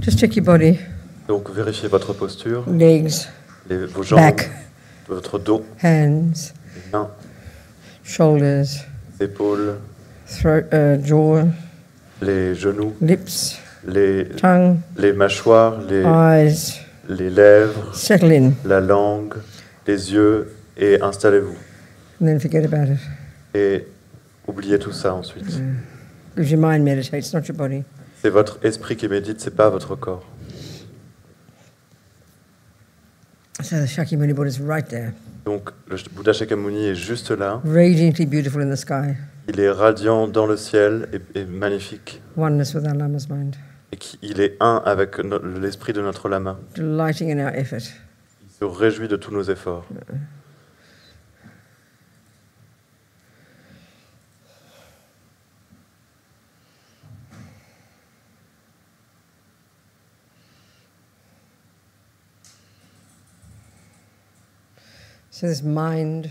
Just check your body, Donc vérifiez votre posture, legs, vos jambes, back, votre dos, hands, les mains, shoulders, épaules, throat, jaw, les genoux, lips, les tongue, mâchoires, eyes. les lèvres, Settle in, la langue, les yeux, et installez-vous. and then forget about it. Et oubliez tout ça ensuite. Because your mind meditates, not your body. C'est votre esprit qui médite, c'est pas votre corps. So the Shakyamuni Buddha is right there, Donc le Bouddha Shakyamuni est juste là. radiantly beautiful in the sky, Il est radiant dans le ciel et magnifique. oneness with our Lama's mind, Et il est un avec l'esprit de notre lama. delighting in our effort. Il se réjouit de tous nos efforts. So this mind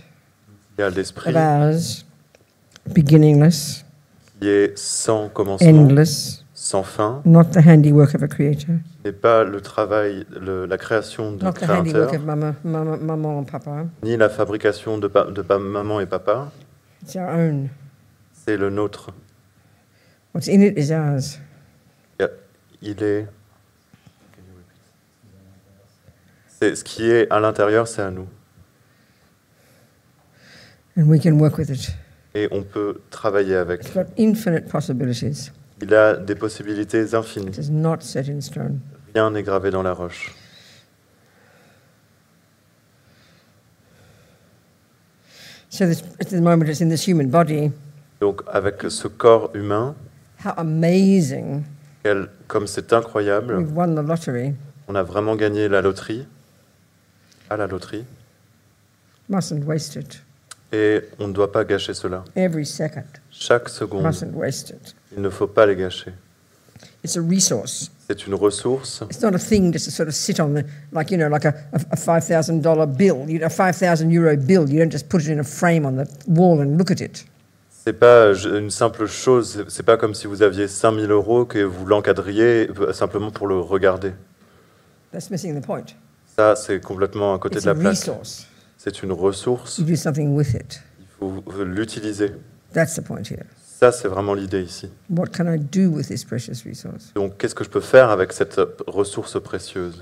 Il y a l'esprit of ours, beginningless, qui est sans commencement, endless, sans fin. not the handiwork of a creator, Ce n'est pas le travail, la création d'un not the handiwork créateur, of mama and papa. ni la fabrication de maman et papa. It's our own. C'est le nôtre. What's in it is ours. Il est... Ce qui est à l'intérieur, c'est à nous. And we can work with it. Et on peut travailler avec. It's got infinite possibilities. Il a des possibilités It infinies. is not set in stone. Rien n'est gravé dans la roche. So this, at the moment it's in this human body, Donc avec ce corps humain, how amazing. comme c'est incroyable, We've won the lottery. on a vraiment gagné la loterie, à la loterie, Mustn't waste it. et on ne doit pas gâcher cela. Every second. Chaque seconde, Mustn't waste it. il ne faut pas les gâcher. It's a resource. C'est une ressource. It's not a thing just to sort of sit on the, like, you know, like a $5,000 bill, a 5,000 euro bill. You don't just put it in a frame on the wall and look at it. C'est pas une simple chose, c'est pas comme si vous aviez 5 000 € que vous l'encadriez simplement pour le regarder. That's missing the point. Ça, c'est complètement à côté It's de a la plaque. resource. C'est une ressource, You do something with it. il faut l'utiliser. That's the point here. Ça, c'est vraiment l'idée ici. What can I do with this precious resource? Donc, qu'est-ce que je peux faire avec cette ressource précieuse?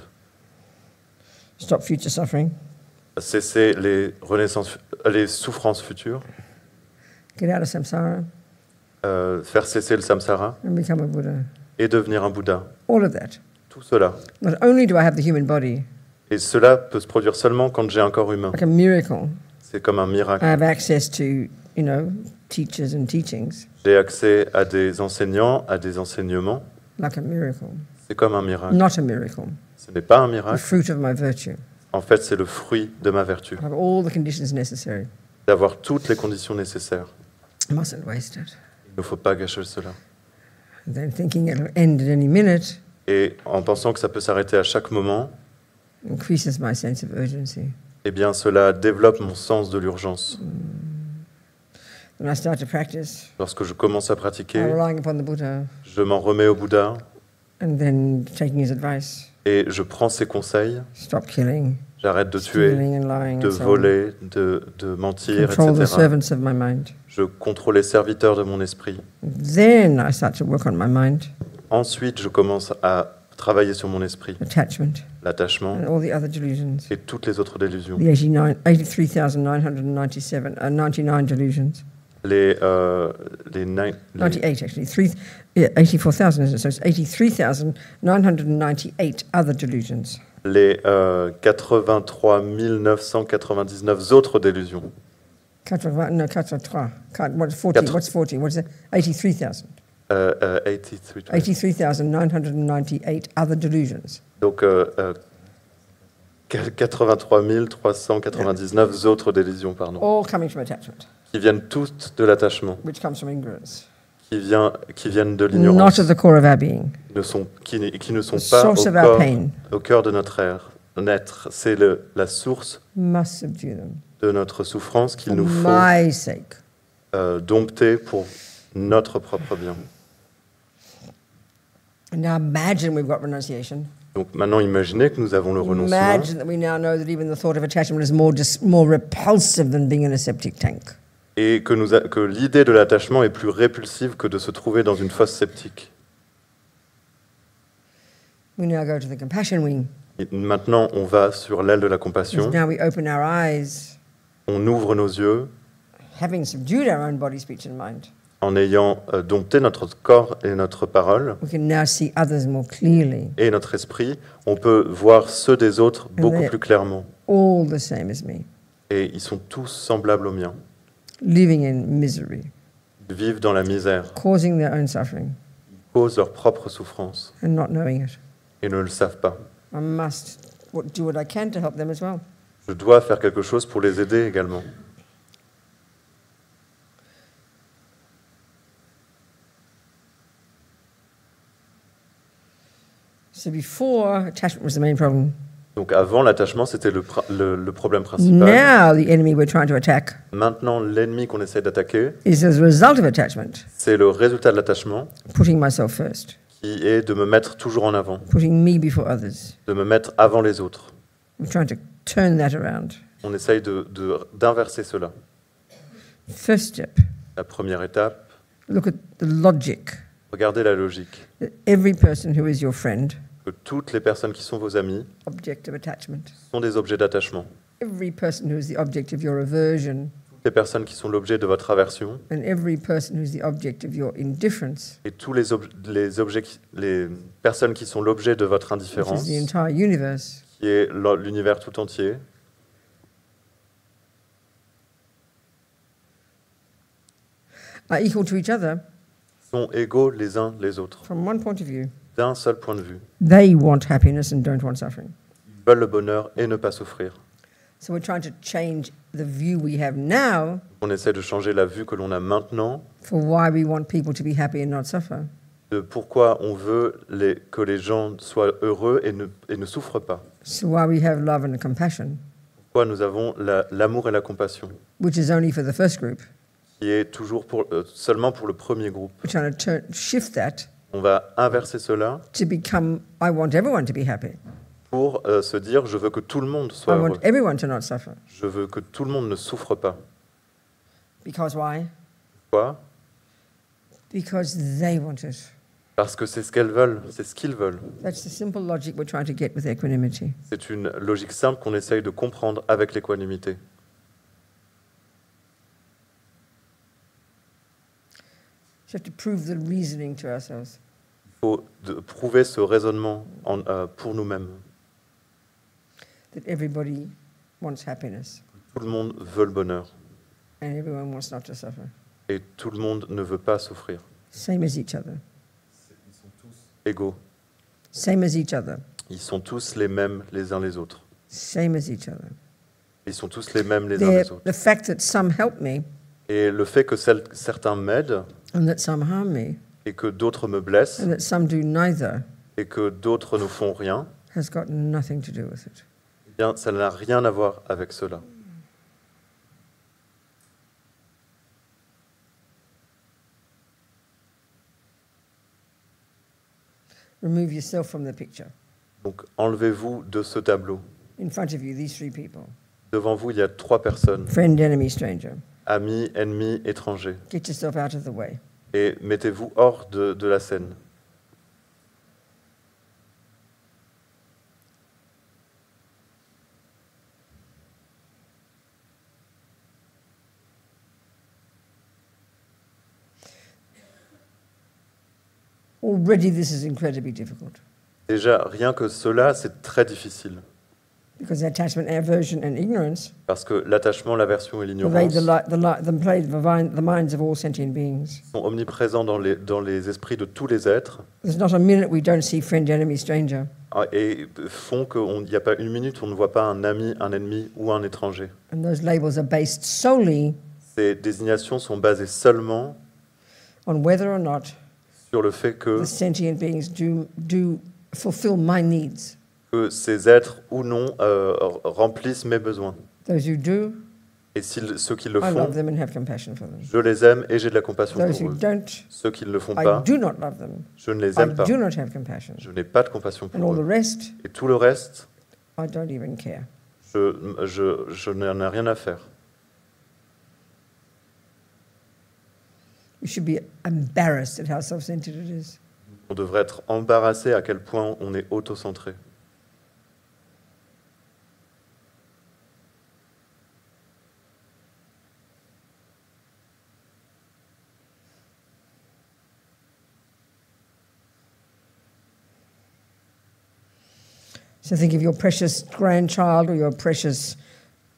Stop future suffering. Cesser les souffrances futures, Get out of samsara faire cesser le samsara and become a Buddha. et devenir un Bouddha. All of that. Tout cela. Not only do I have the human body, Et cela peut se produire seulement quand j'ai un corps humain. like a miracle, C'est comme un miracle. I have access to, teachers and teachings, J'ai accès à des enseignants, à des enseignements. like a miracle. C'est comme un miracle. Not a miracle. Ce n'est pas un The miracle. fruit of my virtue. En fait, c'est le fruit de ma vertu. I have all the conditions necessary. D'avoir toutes les conditions nécessaires. I mustn't waste it. Il ne faut pas gâcher cela. And then thinking it'll end at any minute Et en pensant que ça peut s'arrêter à chaque moment, increases my sense of urgency. eh bien, cela développe mon sens de l'urgence. When I start to practice, Lorsque je commence à pratiquer, I'm relying upon the Buddha je m'en remets au Bouddha and then taking his advice. et je prends ses conseils. Stop killing, J'arrête de tuer, stealing and lying de and so on. voler, de mentir, Control the etc. servants of my mind. Je contrôle les serviteurs de mon esprit. Then I start to work on my mind, Ensuite, je commence à travailler sur mon esprit, attachment, l'attachement and all the other delusions. et toutes les autres délusions. The 99 delusions. Les 98 actually. 84,000 isn't it? So it's 83,998 other delusions. les 83 999 autres délusions. 83. What's 40? What's 40? What's it? 83,000. 83. 83,998 other delusions. Donc 83 399 autres délusions, pardon, All coming from attachment, qui viennent toutes de l'attachement, which comes from ignorance. qui viennent de Not l'ignorance, at the core of our being. qui ne sont The pas source of our pain. au cœur de notre être. C'est la source Must subdue them. de notre souffrance qu'il For nous faut my sake. dompter pour notre propre bien. And now imagine we've got renunciation. Donc maintenant, imaginez que nous avons le renoncement Imagine that we now know that even the thought of attachment is more repulsive than being in a septic tank. et que l'idée de l'attachement est plus répulsive que de se trouver dans une fosse septique. We now go to the compassion wing. Et maintenant, on va sur l'aile de la compassion, Now we open our eyes, on ouvre nos yeux having subdued our own body, speech and mind. en ayant dompté notre corps et notre parole We can now see others more clearly, et notre esprit, on peut voir ceux des autres beaucoup they- plus clairement. all the same as me, Et ils sont tous semblables aux miens. living in misery, Ils vivent dans la misère, causing their own suffering causent leur propre souffrance and not knowing it. et ne le savent pas. I must do what I can to help them as well. Je dois faire quelque chose pour les aider également. So before, attachment was the main problem. Donc avant, l'attachement, c'était le problème principal. Now the enemy we're trying to attack Maintenant, l'ennemi qu'on essaie d'attaquer, is as a result of attachment, c'est le résultat de l'attachement, putting myself first, qui est de me mettre toujours en avant, putting me before others. de me mettre avant les autres. I'm trying to turn that around. On essaye d'inverser cela. First step, La première étape, look at the logic regardez la logique. that every person who is your friend, Que toutes les personnes qui sont vos amis object of attachment. sont des objets d'attachement. Every person who is the object of your aversion, Toutes les personnes qui sont l'objet de votre aversion and every person who is the object of your indifference, et tous les personnes qui sont l'objet de votre which is indifférence, the entire universe, qui est l'univers tout entier, are equal to each other sont égaux les uns les autres, from one point of view. d'un seul point de vue. They want happiness and don't want suffering. Ils veulent le bonheur et ne pas souffrir. So we're trying to change the view we have now On essaie de changer la vue que l'on a maintenant for why we want people to be happy and not suffer. de pourquoi on veut que les gens soient heureux et ne souffrent pas. So why we have love and compassion, Pourquoi nous avons l'amour et la compassion, which is only for the first group. qui est toujours seulement pour le premier groupe. We're trying to shift that On va inverser cela to become, I want everyone to be happy. pour se dire je veux que tout le monde I soit heureux. want everyone to not suffer. Je veux que tout le monde ne souffre pas. Because why? Pourquoi ? Because they want it. Parce que c'est ce qu'elles veulent, c'est ce qu'ils veulent. That's the simple logic we're trying to get with equanimity. C'est une logique simple qu'on essaye de comprendre avec l'équanimité. So we have to prove the reasoning to ourselves. Il faut prouver ce raisonnement pour nous-mêmes. That everybody wants happiness Tout le monde veut le bonheur and everyone wants not to suffer. et tout le monde ne veut pas souffrir. Same as each other. Ils sont tous égaux. Same as each other. Ils sont tous les mêmes les uns les autres. Same as each other. Ils sont tous les mêmes les uns les autres. The fact that some help me Et le fait que certains m'aident and that some harm me et que d'autres me blessent and that some do neither et que d'autres ne font rien, has got nothing to do with it. eh bien, ça n'a rien à voir avec cela. Remove yourself from the picture. Donc, enlevez-vous de ce tableau. In front of you, these three people. Devant vous, il y a 3 personnes, Friend, enemy, stranger. amis, ennemis, étrangers. Get yourself out of the way. Et mettez-vous hors de la scène. Already this is incredibly difficult Déjà, rien que cela, c'est très difficile. because attachment, aversion, and ignorance Parce que l'attachement, l'aversion et pervade l'ignorance the minds of all sentient beings. sont omniprésents dans les esprits de tous les êtres There's not a minute we don't see friend, enemy, stranger. et font qu'il n'y a pas une minute où on ne voit pas un ami, un ennemi ou un étranger. And those labels are based solely Ces désignations sont basées seulement on whether or not sur le fait the sentient beings do fulfill my needs. que ces êtres ou non remplissent mes besoins. Those who do, Et ceux qui le I font, love them and have compassion for them. je les aime et j'ai de la compassion Those pour who eux. don't, Ceux qui ne le font I pas, do not love them. je ne les I aime pas. do not have compassion. Je n'ai pas de compassion And pour all the eux. rest, Et tout le reste, I don't even care. je n'en ai rien à faire. We should be embarrassed at how self-centered it is. On devrait être embarrassé à quel point on est autocentré. So think of your precious grandchild or your precious,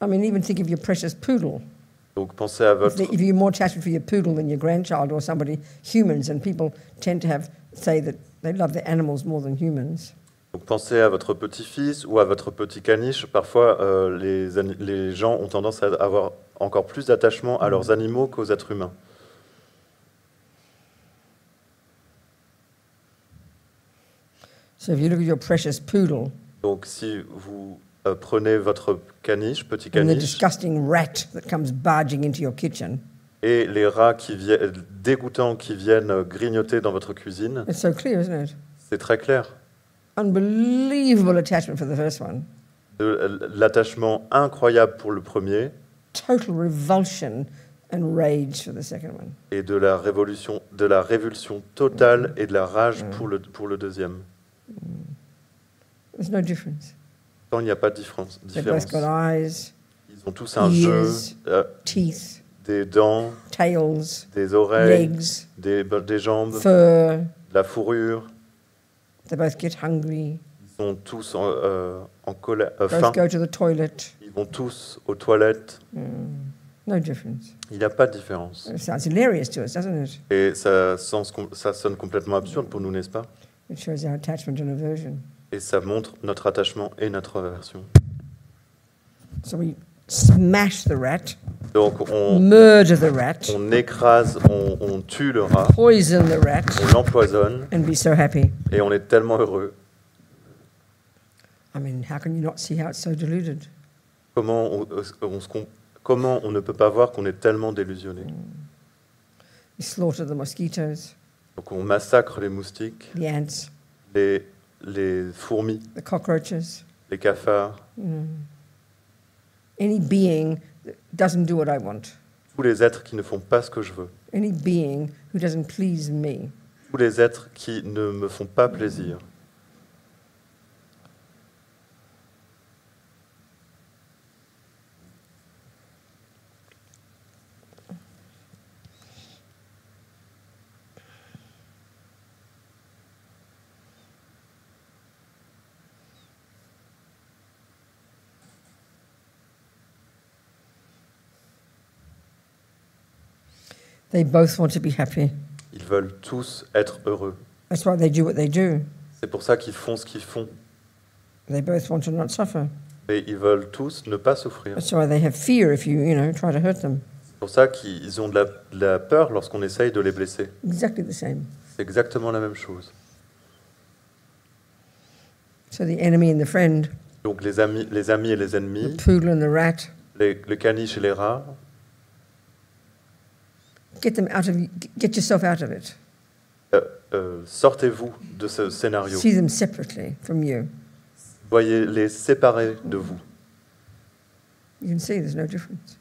even think of your precious poodle. Donc pensez à votre... If you're more attached for your poodle than your grandchild or somebody, humans, and people tend to say that they love their animals more than humans. Donc pensez à votre petit-fils ou à votre petit caniche. Parfois, les gens ont tendance à avoir encore plus d'attachement à leurs animaux qu'aux êtres humains. So if you look at your precious poodle, donc si vous prenez votre caniche, petit and the caniche, disgusting rat that comes barging into your kitchen, et les rats dégoûtants qui viennent grignoter dans votre cuisine, it's so clear, isn't it? c'est très clair. Unbelievable attachment for the first one. De l'attachement incroyable pour le premier, Total revulsion and rage for the second one. et de la révulsion totale et de la rage pour le deuxième. There's no difference. Tant il n'y a pas de différence. They've both got eyes, Ils ont tous un jeu, ears, teeth, des dents, tails, des oreilles, legs, des jambes, fur. de la fourrure. They both get hungry. Ils sont tous en colère, Both faim. go to the toilet. Ils vont tous aux toilettes. No difference. Il n'y a pas de différence. It sounds hilarious to us, doesn't it? Et ça sonne complètement absurde pour nous, n'est-ce pas? It shows our attachment and aversion. Et ça montre notre attachement et notre aversion. So we smash the rat, Donc murder the rat, on écrase, on tue le rat, poison the rat, on l'empoisonne and be so happy. et on est tellement heureux. How can you not see how it's so deluded? Comment on ne peut pas voir qu'on est tellement délusionné? We slaughter the mosquitoes, Donc on massacre les moustiques, the ants, les fourmis, the cockroaches, les cafards, any being that doesn't do what I want, tous les êtres qui ne font pas ce que je veux, any being who doesn't please me. tous les êtres qui ne me font pas plaisir. They both want to be happy. Ils veulent tous être heureux. That's why they do what they do. C'est pour ça qu'ils font ce qu'ils font. They both want to not suffer. Et ils veulent tous ne pas souffrir. That's why they have fear if you try to hurt them. C'est pour ça qu'ils ont de la peur lorsqu'on essaye de les blesser. Exactly the same. C'est exactement la même chose. So the enemy and the friend, Donc les amis et les the ennemis, poodle and the rat, le caniche et les rats, get yourself out of it. sortez-vous de ce scénario. See them separately from you. Voyez-les séparés de vous. You can see there's no difference.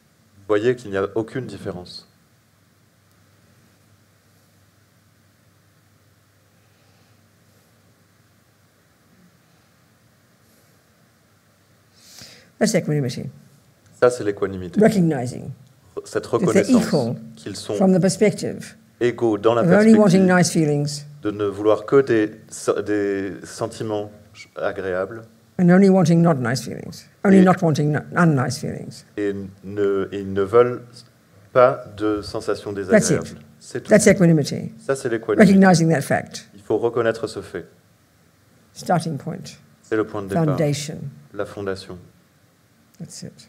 Voyez qu'il n'y a aucune différence. That's equanimity. Ça, c'est l'équanimité. Recognizing Cette they're reconnaissance equal qu'ils sont from the perspective égaux dans la of only wanting perspective nice feelings de ne vouloir que des sentiments agréables and only wanting not nice feelings. Only Et- not wanting unnice feelings. et ils ne veulent pas de sensations désagréables. it. C'est tout. That's equanimity. Ça, c'est l'équanimité. Recognizing that fact. Il faut reconnaître ce fait. Starting point. C'est le point de départ, Foundation. la fondation. That's it.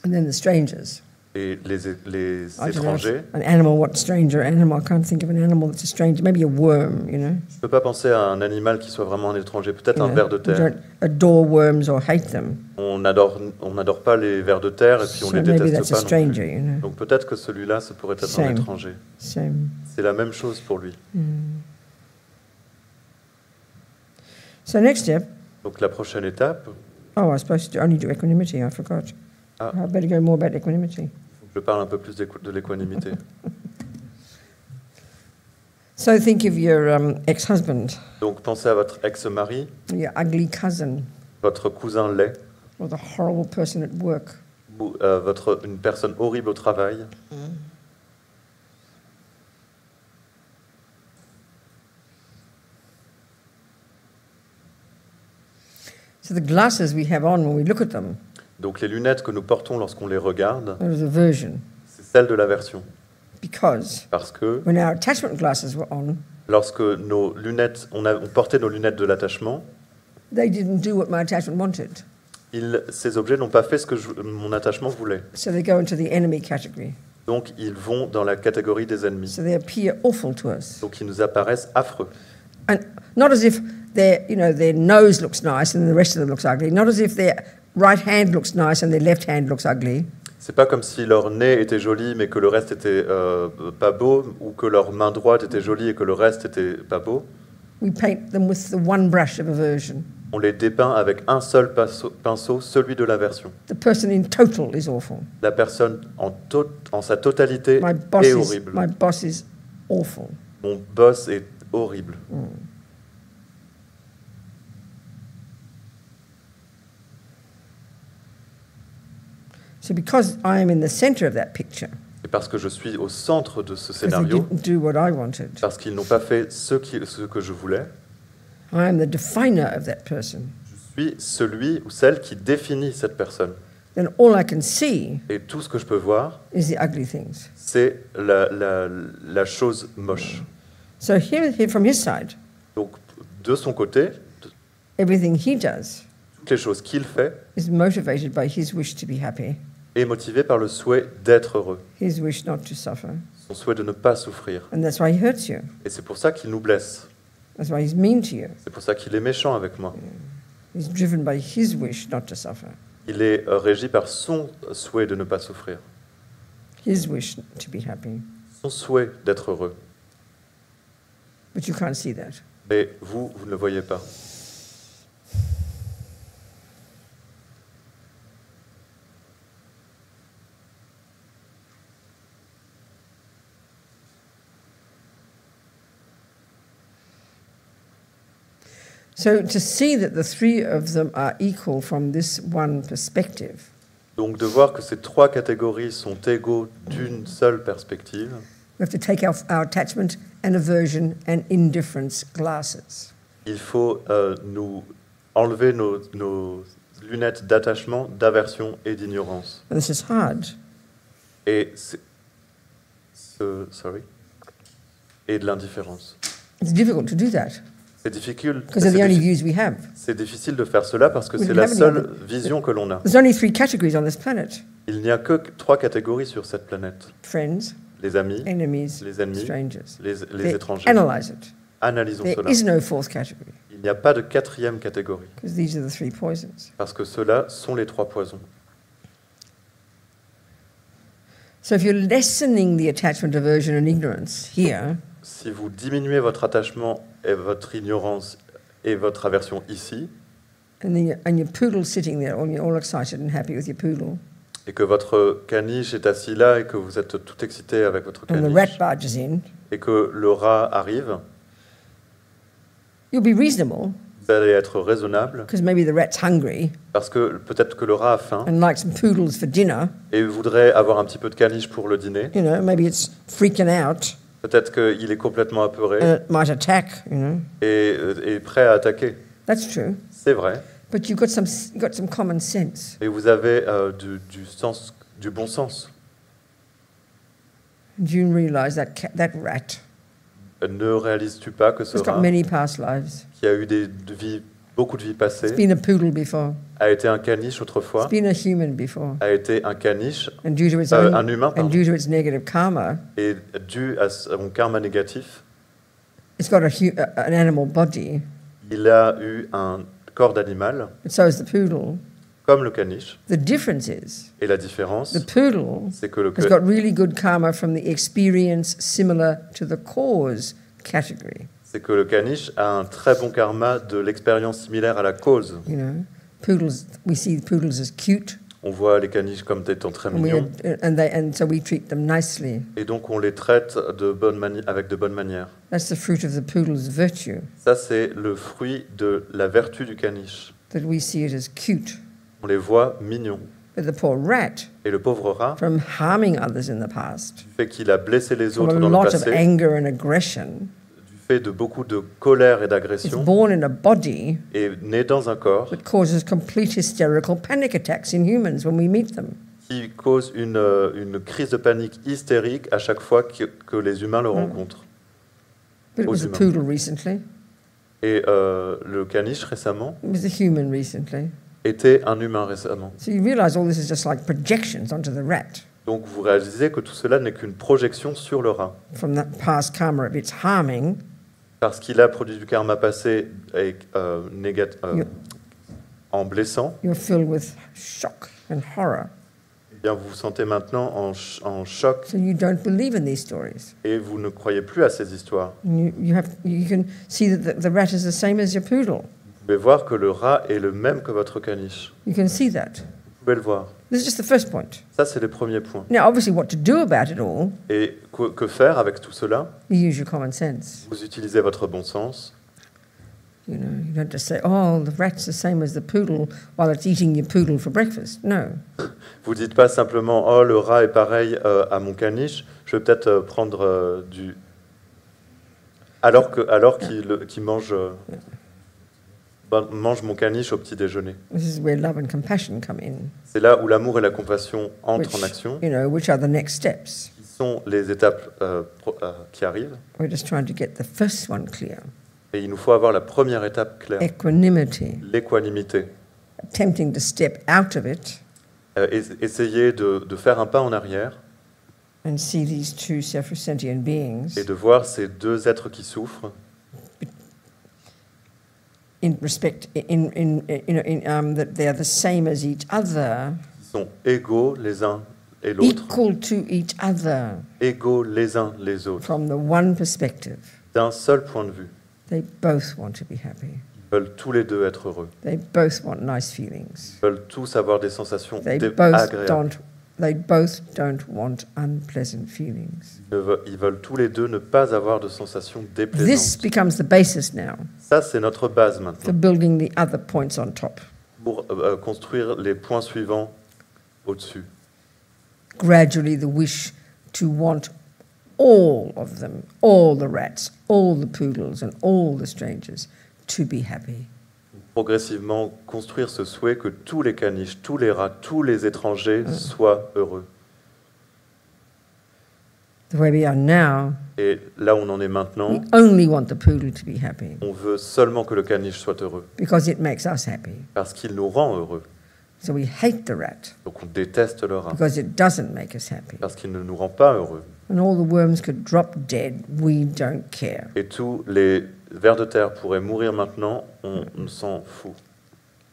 And then the strangers. Et les I don't know, étrangers, an animal, what stranger animal? I can't think of an animal that's a stranger. Maybe a worm, you know. je ne peux pas penser à un animal qui soit vraiment un étranger, peut-être You un know, ver de we terre. don't adore worms or hate them. On n'adore pas les vers de terre et puis on So les maybe déteste that's a pas non stranger, plus. you know. Donc peut-être que celui-là, ça pourrait être un Same. étranger. Same. C'est la même chose pour lui. So next step. Donc la prochaine étape, Oh, I was supposed to only do equanimity. I forgot. Ah. I better go more about equanimity. je parle un peu plus de l'équanimité. So think of your ex-husband, Donc pensez à votre ex-mari, your ugly cousin, votre cousin laid, or the horrible person at work. ou une personne horrible au travail. So the glasses we have on when we look at them, Donc les lunettes que nous portons lorsqu'on les regarde, there is aversion. c'est celle de l'aversion. Because Parce que when our attachment glasses were on, lorsque nos lunettes, on portait nos lunettes de l'attachement, they didn't do what my attachment wanted. ces objets n'ont pas fait ce que mon attachement voulait. So they go into the enemy category. Donc ils vont dans la catégorie des ennemis. So they appear awful to us. Donc ils nous apparaissent affreux. And not as if their nose looks nice and the rest of them looks ugly. Not as if their right hand looks nice and their left hand looks ugly. C'est pas comme si leur nez était joli mais que le reste était pas beau, ou que leur main droite était jolie et que le reste était pas beau. We paint them with the one brush of aversion. On les dépeint avec un seul pinceau, celui de l'aversion. The person in total is awful. La personne en sa totalité My boss est is horrible. my boss is awful. Mon boss est horrible. So because I am in the center of that picture, Et parce que je suis au centre de ce because they scénario, didn't do what I wanted, parce qu'ils n'ont pas fait ce que je voulais, I am the definer of that person. je suis celui ou celle qui définit cette personne. Then all I can see Et tout ce que je peux voir, is the ugly things. c'est la chose moche. So here from his side, Donc, de son côté, everything he does toutes les choses qu'il fait is motivated by his wish to be happy, est motivé par le souhait d'être heureux, his wish not to suffer. son souhait de ne pas souffrir. And that's why he hurts you. Et c'est pour ça qu'il nous blesse. That's why he's mean to you. C'est pour ça qu'il est méchant avec moi. He's driven by his wish not to suffer, Il est régi par son souhait de ne pas souffrir, his wish to be happy. son souhait d'être heureux. But you can't see that. Mais vous ne le voyez pas. So to see that the three of them are equal from this one perspective, Donc de voir que ces trois catégories sont égaux d'une seule perspective, we have to take off our attachment and aversion and indifference glasses. il faut nous enlever nos lunettes d'attachement, d'aversion et d'ignorance. And this is hard Et et de l'indifférence. It's difficult to do that C'est difficile. because they're the only views we have. C'est difficile de faire cela parce que We c'est don't la have any seule other- vision que l'on a. There's only three categories on this planet: Il n'y a que trois catégories sur cette planète. friends, Les amis, enemies, les ennemis, strangers. les étrangers. Analyze it. Analysons There cela. is no fourth category Il n'y a pas de quatrième catégorie because these are the three poisons. parce que ceux-là sont les trois poisons. So if you're lessening the attachment, aversion, and ignorance here, Si vous diminuez votre attachement et votre ignorance et votre aversion ici, and your poodle sitting there, all excited and happy with your poodle, et que votre caniche est assis là et que vous êtes tout excité avec votre and the rat caniche, barges in, et que le rat arrive, you'll be reasonable vous allez être raisonnable because maybe the rat's hungry parce que peut-être que le rat a faim and likes some poodles for dinner. et voudrait avoir un petit peu de caniche pour le dîner. You know, maybe it's freaking out Peut-être qu'il est complètement apeuré and it might attack. You know, et prêt à attaquer. that's true. C'est vrai. But you've got some common sense. Et vous avez du bon sens. Do you realize that rat Ne réalises-tu pas que ce has got rat, many past lives? qui a eu des vies beaucoup de vies It's passées, been a poodle before. a été un caniche It's autrefois, been a human before. a été un caniche, And due to its un humain, and pardon, due to its negative karma, et dû à son karma négatif, it's got an animal body, il a eu un corps d'animal, but so is the poodle. comme le caniche. The difference is Et la différence, the poodle c'est que le has got really good karma from the experience similar to the cause category. caniche a un très bon karma de l'expérience similaire à la cause. You know, poodles, we see poodles as cute, On voit les caniches comme étant très and mignons, and so we treat them nicely. et donc on les traite avec de bonnes manières. That's the fruit of the poodle's virtue, Ça, c'est le fruit de la vertu du caniche. that we see it as cute. On les voit mignons. But the poor rat, Et le pauvre rat, from harming others in the past, du fait qu'il a blessé les from autres a dans le lot of passé, anger and aggression, du fait de beaucoup de colère et it's d'agression, born in a body est né dans un corps that causes complete hysterical panic attacks in humans when we meet them. qui cause une crise de panique hystérique à chaque fois que les humains le rencontrent. But it Aux was a humains. poodle recently. Et le caniche récemment It was a human recently. était un humain récemment. So you realize all this is just like projections onto the rat Donc vous réalisez que tout cela n'est qu'une projection sur le rat, from that past karma of its harming. parce qu'il a produit du karma passé et, Yeah. en blessant. You're filled with shock and horror. Eh bien, vous vous sentez maintenant en choc So you don't believe in these stories. et vous ne croyez plus à ces histoires. And you can see that the rat is the same as your poodle. Vous pouvez voir que le rat est le même que votre caniche. You can see that. Vous pouvez le voir. This is just the first point. Ça, c'est les premiers points. Now, obviously, what to do about it all, Et que faire avec tout cela? you use your common sense. Vous utilisez votre bon sens. You know, you don't just say, "Oh, the rat's the same as the poodle," while it's eating your poodle for breakfast. No, Vous dites pas simplement « Oh, le rat est pareil à mon caniche, je vais peut-être prendre du... » alors qu'il mange, mange mon caniche au petit déjeuner. this is where love and compassion come in, C'est là où l'amour et la compassion entrent en which, action, which are the next steps. qui sont les étapes qui arrivent. We're just trying to get the first one clear. Et il nous faut avoir la première étape claire, Equanimity, l'équanimité. attempting to step out of it Essayer de faire un pas en arrière and see these two self-sentient beings et de voir ces deux êtres qui souffrent in respect, that they are the same as each other, qui sont égaux les uns et l'autre, equal to each other égaux les uns les autres, from the one perspective. d'un seul point de vue. They both want to be happy. Ils veulent tous les deux être heureux. They both want nice feelings. Ils veulent tous avoir des sensations They agréables. both don't want unpleasant feelings. Ils veulent tous les deux ne pas avoir de sensations This déplaisantes. becomes the basis now Ça, c'est notre base for maintenant, building the other points on top. pour construire les points suivants au-dessus. Gradually, the wish to want all of them, all the rats, all the poodles, and all the strangers to be happy. Progressivement, construire ce souhait que tous les caniches, tous les rats, tous les étrangers soient heureux. The way we are now, Et là où on en est maintenant, we only want the poodle to be happy on veut seulement que le caniche soit heureux, because it makes us happy. parce qu'il nous rend heureux. So we hate the rat Donc on déteste le rat, because it doesn't make us happy. parce qu'il ne nous rend pas heureux. And all the worms could drop dead, we don't care. Et tous les vers de terre pourraient mourir maintenant, on s'en fout.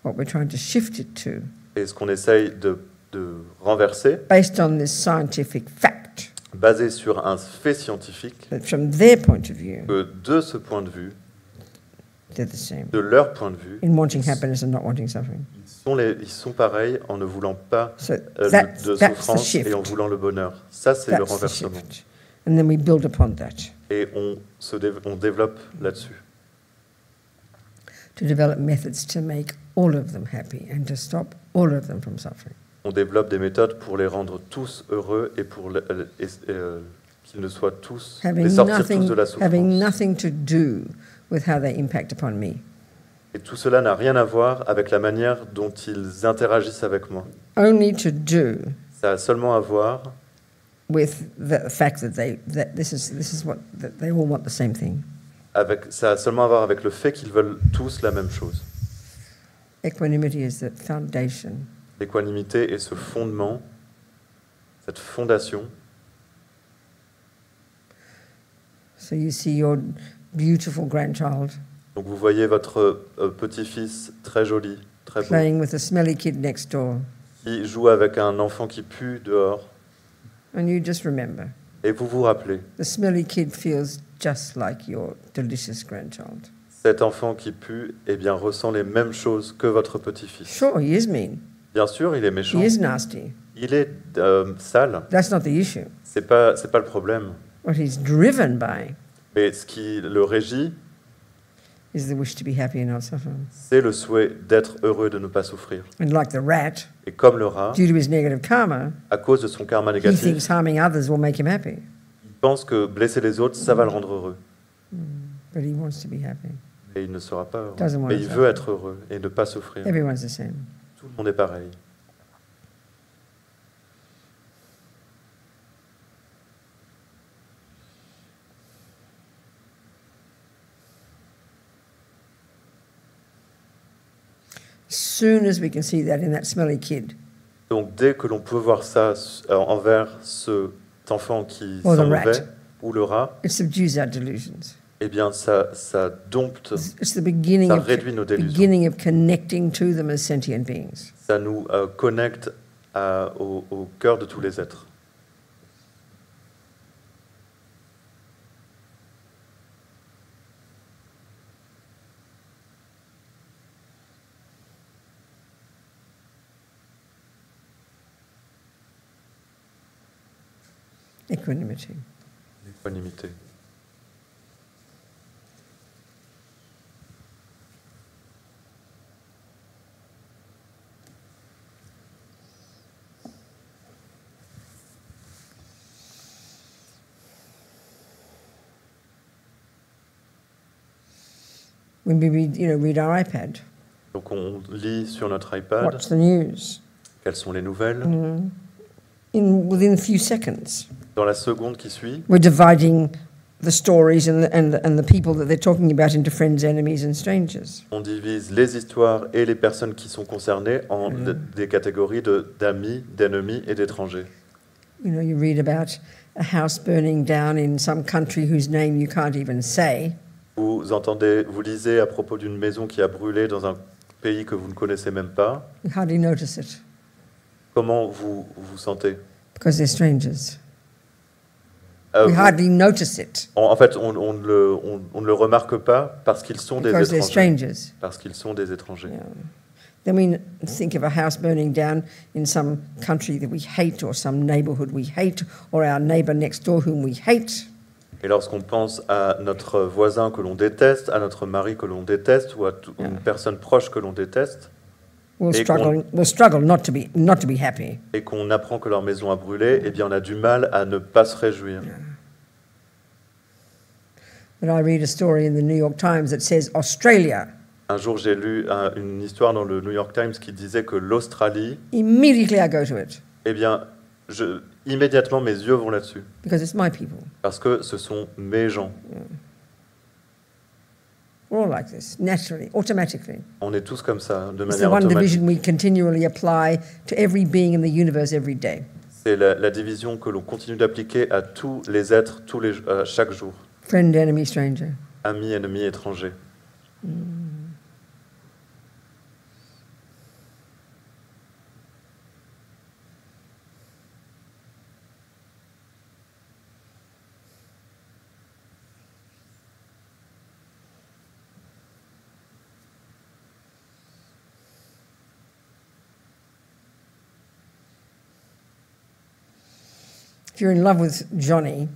What we're trying to shift it to, Et ce qu'on essaye de renverser, based on this scientific fact, basé sur un fait scientifique, that from their point of view, que de ce point de vue, they're the same de leur point de vue, in wanting happiness and not wanting suffering. ils sont pareils en ne voulant pas So de that's the souffrance shift. et en voulant le bonheur. Ça, c'est le That's the renversement. shift. And then we build upon that Et on développe là-dessus. to develop methods to make all of them happy and to stop all of them from suffering. On développe des méthodes pour les rendre tous heureux et pour qu'ils ne soient tous, les sortir tous de la Having souffrance. nothing to do with how they impact upon me. Et tout cela n'a rien à voir avec la manière dont ils interagissent avec moi. Only to do Ça a seulement à voir with the fact that they all want the same thing. ça a seulement à voir avec le fait qu'ils veulent tous la même chose. Equanimity is the foundation. L'équanimité est ce fondement, cette fondation. So you see your beautiful grandchild Donc vous voyez votre petit-fils très joli, très beau, playing with a smelly kid next door, qui joue avec un enfant qui pue dehors. and you just remember, Et vous vous rappelez, the smelly kid feels just like your delicious grandchild. cet enfant qui pue, eh bien, ressent les mêmes choses que votre petit-fils. Sure, he is mean. Bien sûr, il est méchant. He is nasty. Il est sale. That's not the issue. C'est pas le problème. What he's driven by Mais ce qui le régit, is the wish to be happy and not suffer. c'est le souhait d'être heureux, de ne pas souffrir. And like the rat, Et comme le rat, due to his negative karma, à cause de son karma he négatif, thinks harming others will make him happy. il pense que blesser les autres, ça va le rendre heureux. But he wants to be happy. Et il ne sera pas heureux. Doesn't want Mais to il suffer. veut être heureux et ne pas souffrir. Everyone's the same. Tout le monde est pareil. As soon as we can see that in that smelly kid, Donc dès que l'on peut voir ça envers cet enfant qui Or the sent rat. mauvais, ou le rat, it subdues our delusions. eh bien ça dompte, It's the beginning ça of, réduit nos délusions. beginning of connecting to them as sentient beings. Ça nous connecte au cœur de tous les êtres. Equanimity. L'équanimité. When we read our iPad, Donc on lit sur notre iPad watch the news, quelles sont les nouvelles. within a few seconds, Dans la seconde qui suit, we're dividing the stories and the people that they're talking about into friends, enemies, and strangers. on divise les histoires et les personnes qui sont concernées en des catégories d'amis, d'ennemis et d'étrangers. You read about a house burning down in some country whose name you can't even say. Vous lisez à propos d'une maison qui a brûlé dans un pays que vous ne connaissez même pas. You hardly notice it Comment vous vous sentez? because they're strangers. Euh, We hardly notice it En fait, on ne le remarque pas parce qu'ils sont des because they're étrangers. strangers. Parce qu'ils sont des étrangers. Yeah. Then we think of a house burning down in some country that we hate, or some neighborhood we hate, or our neighbor next door whom we hate. Et lorsqu'on pense à notre voisin que l'on déteste, à notre mari que l'on déteste, ou à une personne proche que l'on déteste, We'll Et struggle not to be happy. et qu'on apprend que leur maison a brûlé, eh bien on a du mal à ne pas se réjouir. But I read a story in the New York Times that says Australia. Un jour, j'ai lu une histoire dans le New York Times qui disait que l'Australie, Immediately I go to it eh bien, immédiatement mes yeux vont là-dessus, because it's my people. parce que ce sont mes gens. We're all like this, naturally, automatically. On est tous comme ça, de It's the manière one automatique. division we continually apply to every being in the universe every day. C'est la division que l'on continue d'appliquer à tous les êtres, chaque jour. Friend, enemy, stranger. Amis, ennemis, étrangers. If you're in love with Johnny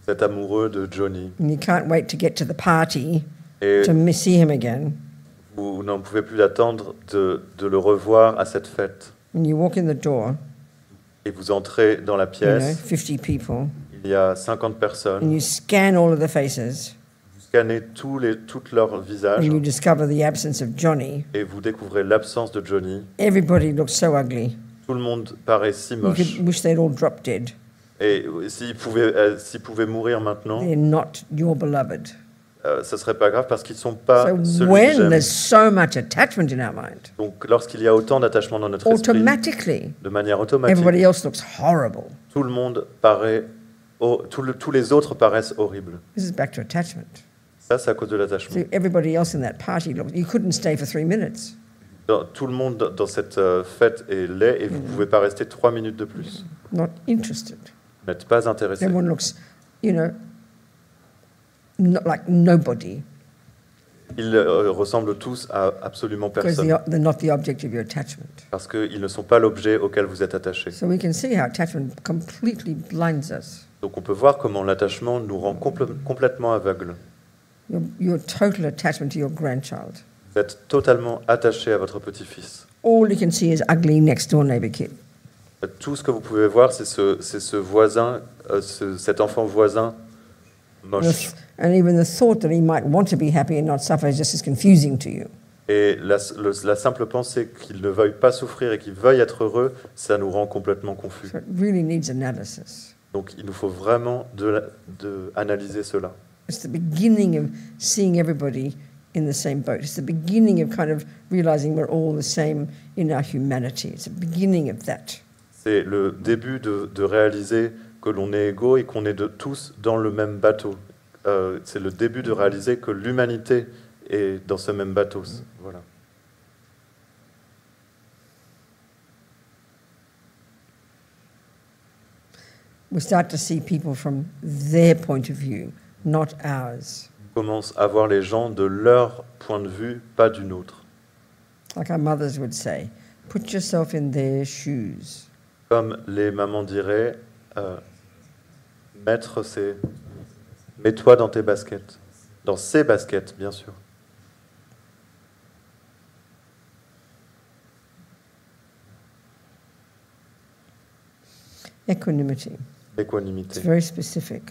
Vous êtes amoureux de Johnny and you can't wait to get to the party et to see him again, vous n'en pouvez plus attendre de le revoir à cette fête. and you walk in the door, Et vous entrez dans la pièce, 50 people, il y a 50 and personnes, you scan all of the faces, vous scannez toutes leurs visages and you discover the absence of Johnny. et vous découvrez l'absence de Johnny. Everybody looks so ugly. Tout le monde paraît si You moche. could wish they'd all drop dead. Et s'il pouvait mourir maintenant, They're not your beloved. ce serait pas grave parce qu'ils sont pas So celui que when j'aime. there's so much attachment in our mind, Donc lorsqu'il y a autant d'attachement dans notre esprit, automatically de manière automatique, everybody else looks horrible. tout le monde paraît, tous les autres paraissent horribles. This is back to attachment. Ça, c'est à cause de l'attachement. See, everybody else in that party looked, you couldn't stay for 3 minutes. Tout le monde dans cette fête est laid et vous ne pouvez pas rester 3 minutes de plus. Not interested. Vous n'êtes pas intéressé. Everyone looks, like nobody, Ils ressemblent tous à absolument because personne they're not the object of your attachment. parce qu'ils ne sont pas l'objet auquel vous êtes attaché. So we can see how attachment completely blinds us. Donc on peut voir comment l'attachement nous rend complètement aveugles. Your total attachment to your grandchild. Vous êtes totalement attaché à votre petit-fils. All you can see is ugly next door neighbor kid. Tout ce que vous pouvez voir, c'est ce voisin, cet enfant voisin moche. And even the thought that he might want to be happy and not suffer is just as confusing to you. Et la simple pensée qu'il ne veuille pas souffrir et qu'il veuille être heureux, ça nous rend complètement confus. So it really needs analysis. Donc il nous faut vraiment analyser cela. It's the beginning of seeing everybody in the same boat. It's the beginning of kind of realizing we're all the same in our humanity. It's the beginning of that. C'est le début de réaliser que l'on est égaux et qu'on est tous dans le même bateau. C'est le début de réaliser que l'humanité est dans ce même bateau. Voilà. We start to see people from their point of view, not ours. On commence à voir les gens de leur point de vue, pas du nôtre. Like our mothers would say, put yourself in their shoes. Comme les mamans diraient, mets-toi dans tes baskets. Dans ses baskets, bien sûr. Equanimity. L'équanimité. It's very specific.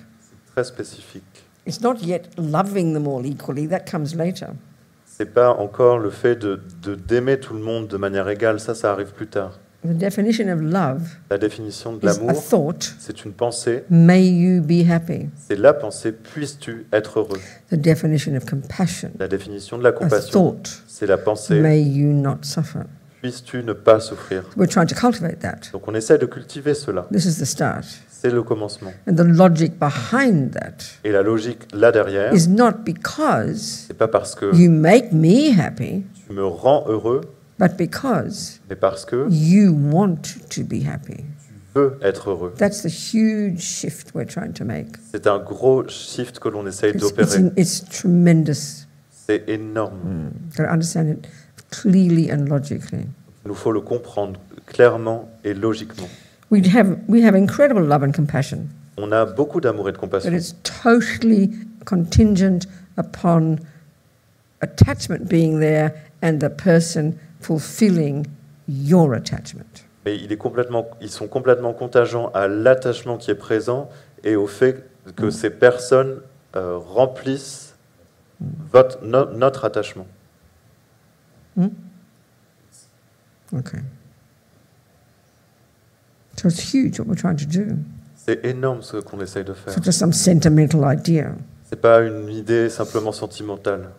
Très spécifique. It's not yet loving them all equally, that comes later. C'est pas encore le fait d'aimer tout le monde de manière égale, ça arrive plus tard. The definition of love La définition de is a l'amour, thought, c'est une pensée, may you be happy. c'est la pensée, puisses-tu être heureux. The definition of compassion, La définition de la a compassion, thought, c'est la pensée, may you not suffer. puisses-tu ne pas souffrir. We're trying to cultivate that. Donc on essaie de cultiver cela, This is the start. c'est le commencement. And the logic behind that Et la logique là derrière, is not because c'est pas parce que you make me happy, tu me rends heureux, but because mais parce que you want to be happy. tu veux être heureux. That's the huge shift we're trying to make. C'est un gros shift que l'on essaye It's d'opérer. it's tremendous. C'est énorme. Got to understand it clearly and logically. Il nous faut le comprendre clairement et logiquement. We have incredible love and compassion, On a beaucoup d'amour et de but compassion, it's totally contingent upon attachment being there and the person fulfilling your attachment. mais ils sont complètement contingents à l'attachement qui est présent et au fait que ces personnes remplissent notre attachement. Okay. So it's huge what we're trying to do. C'est énorme ce qu'on essaye de faire. It's not just some sentimental idea. C'est pas une idée simplement sentimentale.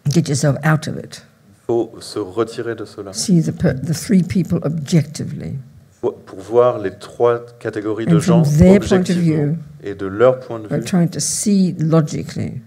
Get yourself out of it. Il faut se retirer de cela. See the three people objectively. Pour voir les trois catégories de And gens from their point of objectivement view, et de leur point de we're vue, trying to see logically,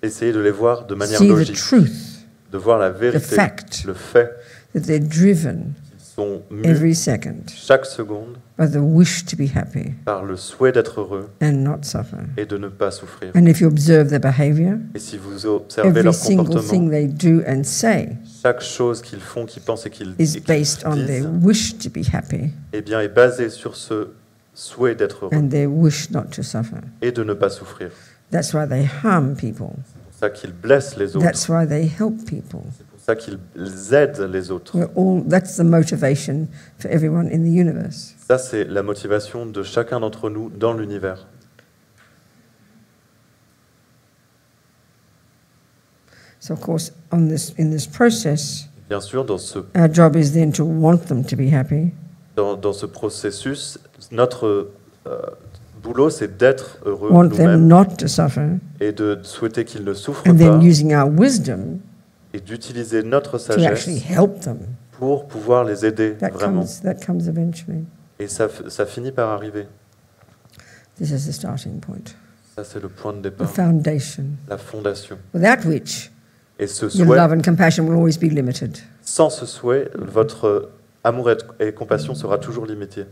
essayer de les voir de manière see the logique, truth, de voir la the vérité, fact le fait that they're driven qu'ils sont mus every second chaque seconde by the wish to be happy par le souhait d'être heureux and not suffer. et de ne pas souffrir. And if you observe their behavior, Et si vous observez every leur single thing comportement, they do and say chaque chose qu'ils font, qu'ils pensent et qu'ils is based on their disent, wish to be happy eh bien, est basée sur ce souhait d'être heureux and their wish not to suffer. et de ne pas souffrir. That's why they harm people. C'est pour ça qu'ils blessent les autres. That's why they help people. C'est pour ça qu'ils aident les autres. That's the motivation for everyone in the universe. Ça, c'est la motivation de chacun d'entre nous dans l'univers. So, of course, in this process, Bien sûr, dans our job is then to want them to be happy, ce processus, notre boulot, c'est d'être heureux want them nous-mêmes not to suffer, et de souhaiter qu'ils ne souffrent and then pas using our wisdom et d'utiliser notre to actually sagesse help them. pour pouvoir les aider vraiment. That comes eventually. Et ça finit par arriver. This is the starting point, Ça, c'est le point de the départ, foundation, la fondation. without which Et ce your souhait, love and compassion will always be limited. sans ce souhait, votre amour et compassion sera toujours limité.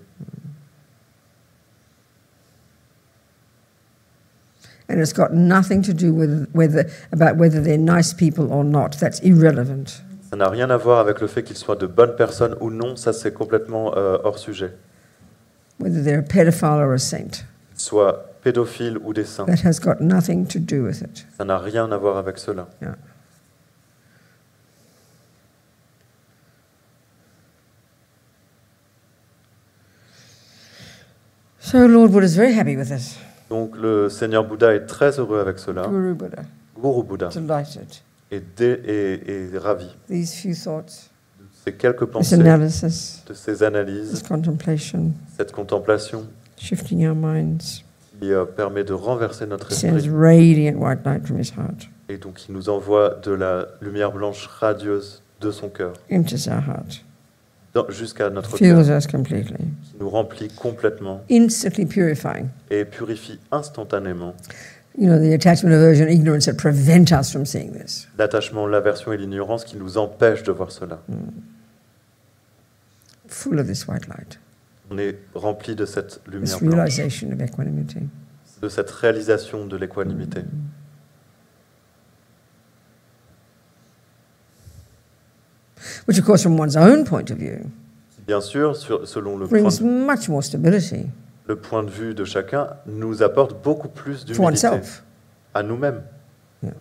And it's got nothing to do with whether they're nice people or not. That's irrelevant. Ça n'a rien à voir avec le fait qu'ils soient de bonnes personnes ou non, ça c'est complètement hors sujet. Whether they're a pedophile or a saint. Qu'ils soient pédophiles ou des saints, That has got nothing to do with it. ça n'a rien à voir avec cela. Yeah. So Lord Buddha is very happy with this. Donc le Seigneur Bouddha est très heureux avec cela, Guru Buddha, Guru Bouddha, delighted. et ravi These few thoughts, de ces quelques this pensées, analysis, de ces this analyses, contemplation, cette contemplation shifting our minds, qui permet de renverser notre sends esprit radiant white light from his heart, et donc qui nous envoie de la lumière blanche radieuse de son cœur enters our heart, jusqu'à notre cœur, fills us completely, qui nous remplit complètement instantly purifying. et purifie instantanément. You know, the attachment, aversion, ignorance that prevent us from seeing this. L'attachement, l'aversion et l'ignorance qui nous empêchent de voir cela. Full of this white light, On est rempli de cette this lumière blanche, realization of equanimity. de cette réalisation de l'équanimité. Which, of course, from one's own point of view, Bien sûr, selon brings much more stability le point de vue de chacun, nous apporte beaucoup plus for d'humilité oneself. à nous-mêmes. Yeah.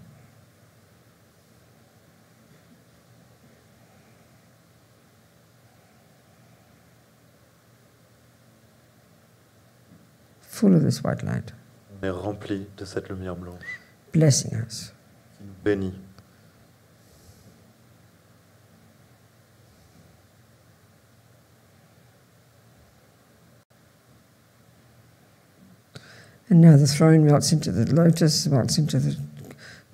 Full of this white light, On est rempli de cette lumière blanche blessing us. qui nous bénit. And now the throne melts into the lotus, melts into the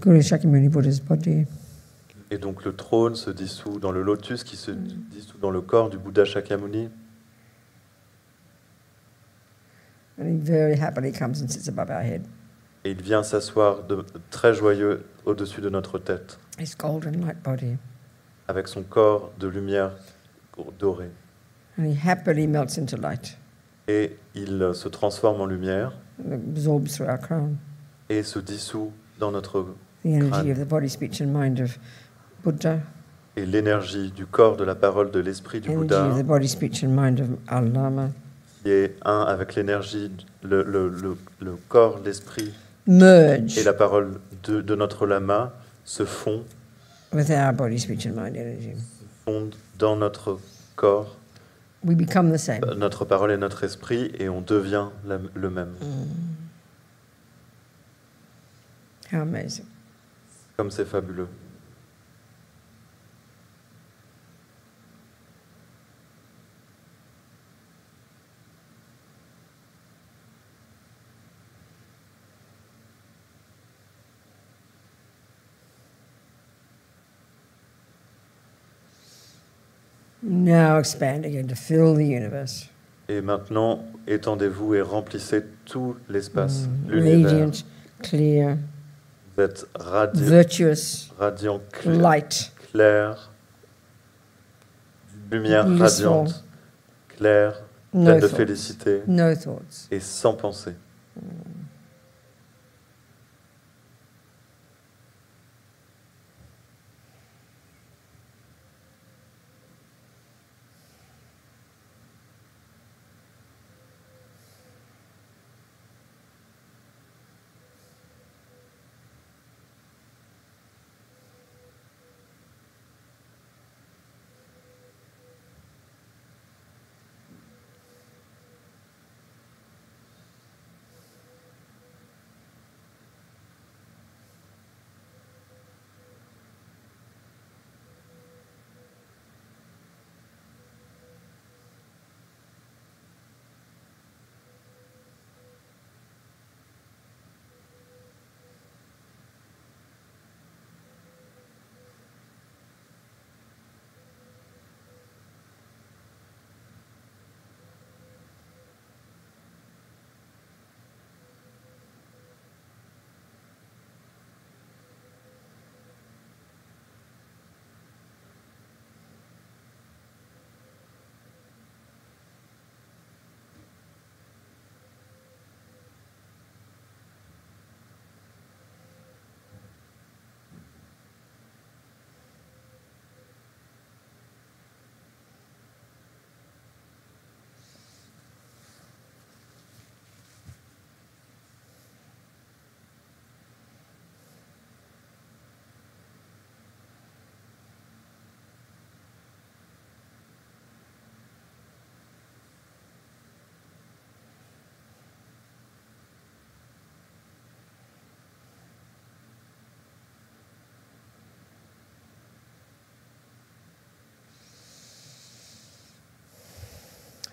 Guru Shakyamuni Buddha's body. Et donc le trône se dissout dans le lotus qui se dissout dans le corps du Bouddha Shakyamuni. And he very happily comes and sits above our head. Et il vient s'asseoir très joyeux au-dessus de notre tête, His golden light body. avec son corps de lumière dorée. And he happily melts into light Et il se transforme en lumière and absorbs through our crown. et se dissout dans notre The energy crâne. of the body, speech and mind of Buddha. Et l'énergie du corps, de la parole, de l'esprit du Energy Bouddha, of the body, speech and mind of Al-Lama. qui est un avec l'énergie, le corps, l'esprit Merge et la parole de notre lama, se with our body, speech and mind energy. fondent dans notre corps, We become the same. notre parole et notre esprit, et on devient le même. How amazing. Comme c'est fabuleux. Now expand again to fill the universe. Et maintenant, étendez-vous et remplissez tout l'espace, l'univers. Radiant, clear, Vous êtes virtuous, radiant, light, clair, lumière blissful, radiante, claire, no pleine de thoughts. félicité No thoughts. et sans pensée.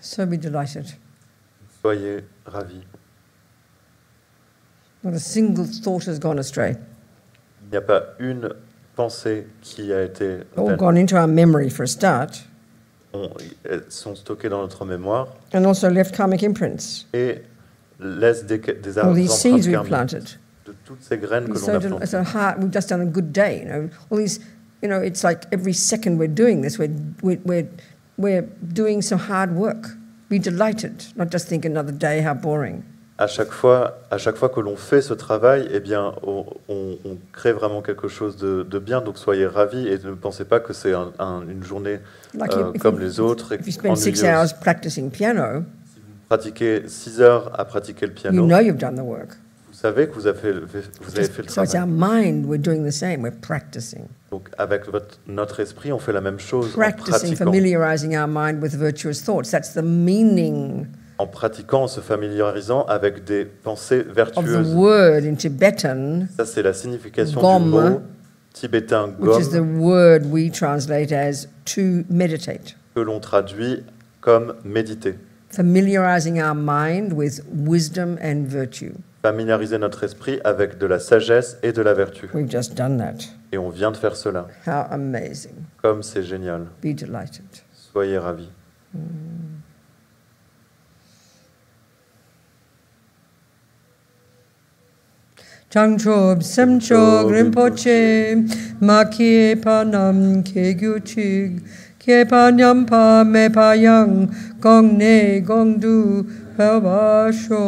So be delighted. Soyez ravis. Not a single thought has gone astray. Il n'y a pas une pensée qui a été All vaine. gone into our memory for a start, Elles sont stockées dans notre mémoire and also left karmic imprints. et laissent des All these seeds empreintes we've karmiques planted. de toutes ces graines que It's l'on a so it's plantées. a hard. We've just done a good day. All these. It's like every second we're doing this, we're doing some hard work. Be delighted, not just think another day how boring. À chaque fois que l'on fait ce travail, eh bien, on crée vraiment quelque chose de bien. Donc soyez ravis et ne pensez pas que c'est une journée Like comme les autres. if you spend 6 hours practicing piano, Pratiquez 6 heures à pratiquer le you piano. know you've done the work. Vous savez que vous avez fait le So it's our travail. mind. We're doing the same. We're practicing. Donc avec notre esprit, on fait la même chose Practicing, familiarizing our mind with virtuous thoughts. That's the meaning en se familiarisant avec des pensées of the vertueuses. word in Tibetan, Ça, c'est la signification Gom, du mot tibétain which is the gom, word we translate as to meditate. que l'on traduit comme méditer. Familiarizing our mind with wisdom and virtue. Familiariser notre esprit avec de la sagesse et de la vertu. We've just done that. Et on vient de faire cela. How amazing. Comme c'est génial. Be delighted. Soyez ravis. Changchob semchog rinpoche makie panam kegyuchig kepanyampa mepayang gongne gongdu pelbasho.